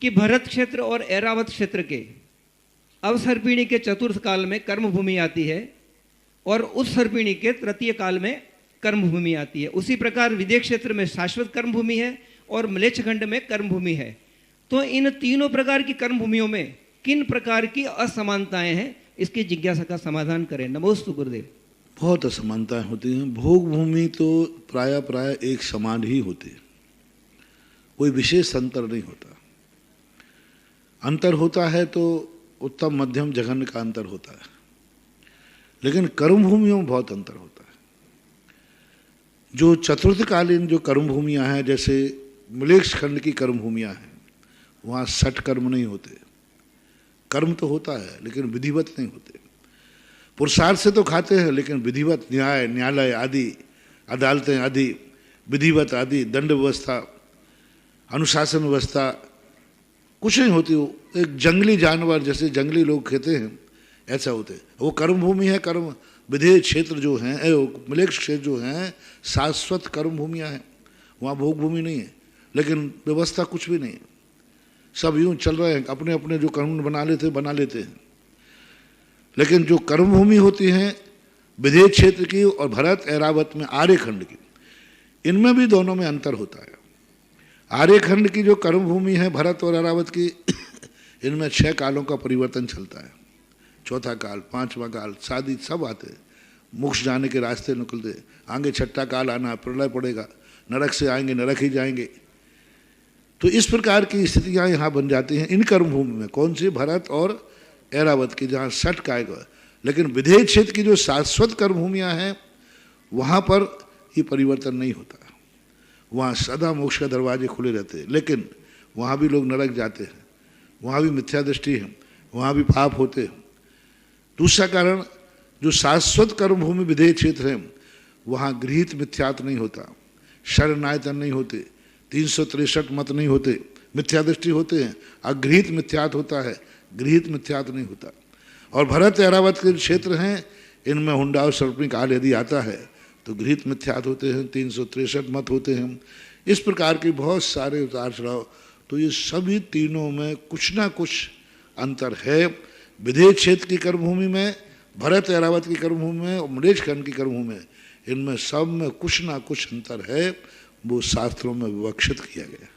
कि भरत क्षेत्र और ऐरावत क्षेत्र के अवसर्पिणी के चतुर्थ काल में कर्म भूमि आती है और उस सर्पिणी के तृतीय काल में कर्म भूमि आती है। उसी प्रकार विदेह क्षेत्र में शाश्वत कर्म भूमि है और मलेच्छखंड में कर्म भूमि है। तो इन तीनों प्रकार की कर्म भूमियों में किन प्रकार की असमानताएं हैं, इसकी जिज्ञासा का समाधान करें। नमोस्तु गुरुदेव। बहुत असमानताएं होती हैं। भोग भूमि तो प्राय एक समान ही होती है, कोई विशेष अंतर नहीं होता। अंतर होता है तो उत्तम मध्यम जघन्य का अंतर होता है, लेकिन कर्म भूमियों में बहुत अंतर होता है। जो चतुर्थकालीन जो कर्म भूमियाँ हैं, जैसे मलेच्छ खंड की कर्म भूमियाँ हैं, वहाँ सठ कर्म नहीं होते। कर्म तो होता है लेकिन विधिवत नहीं होते। पुरुषार्थ से तो खाते हैं लेकिन विधिवत न्याय, न्यायालय आदि, अदालतें आदि, विधिवत आदि, दंड व्यवस्था, अनुशासन व्यवस्था कुछ नहीं होती। वो एक जंगली जानवर जैसे जंगली लोग खेते हैं ऐसा होते। वो कर्म भूमि है। कर्म विधेय क्षेत्र जो हैं, मलेच्छ क्षेत्र जो हैं, शाश्वत कर्म भूमियाँ हैं। वहाँ भोग भूमि नहीं है, लेकिन व्यवस्था कुछ भी नहीं है। सब यूँ चल रहे हैं, अपने अपने जो कानून बना लेते हैं। लेकिन जो कर्म भूमि होती हैं विधेय क्षेत्र की और भरत ऐरावत में आर्यखंड की, इनमें भी दोनों में अंतर होता है। आर्यखंड की जो कर्म भूमि है भरत और ऐरावत की, इनमें 6 कालों का परिवर्तन चलता है। चौथा काल, 5वां काल, शादी सब आते हैं, मोक्ष जाने के रास्ते निकलते। आगे 6ठा काल आना, प्रलय पड़ेगा, नरक से आएंगे, नरक ही जाएंगे। तो इस प्रकार की स्थितियां यहाँ बन जाती हैं इन कर्म भूमि में। कौन सी? भरत और ऐरावत की, जहाँ 6 काय का। लेकिन विधेय क्षेत्र की जो शाश्वत कर्म भूमियाँ हैं, वहाँ पर ये परिवर्तन नहीं होता। वहाँ सदा मोक्ष का दरवाजे खुले रहते हैं, लेकिन वहाँ भी लोग नरक जाते हैं, वहाँ भी मिथ्या दृष्टि है, वहाँ भी पाप होते हैं। दूसरा कारण, जो शाश्वत कर्म भूमि विधेय क्षेत्र है, वहाँ गृहीत मिथ्यात्व नहीं होता, शरणायतन नहीं होते, 363 मत नहीं होते, मिथ्या दृष्टि होते हैं। अगृहीत मिथ्यात्व होता है, गृहीत मिथ्यात्व नहीं होता। और भरत ऐरावत के क्षेत्र हैं, इनमें हुंडा और सर्पिणी काल यदि आता है तो गृहीत मिथ्यात्व होते हैं, 363 मत होते हैं। इस प्रकार के बहुत सारे उतार चढ़ाव। तो ये सभी तीनों में कुछ ना कुछ अंतर है। विधेय क्षेत्र की कर्मभूमि में, भरत ऐरावत की कर्मभूमि में और मलेच्छ खंड की कर्मभूमि में, इनमें सब में कुछ ना कुछ अंतर है। वो शास्त्रों में विवक्षित किया गया।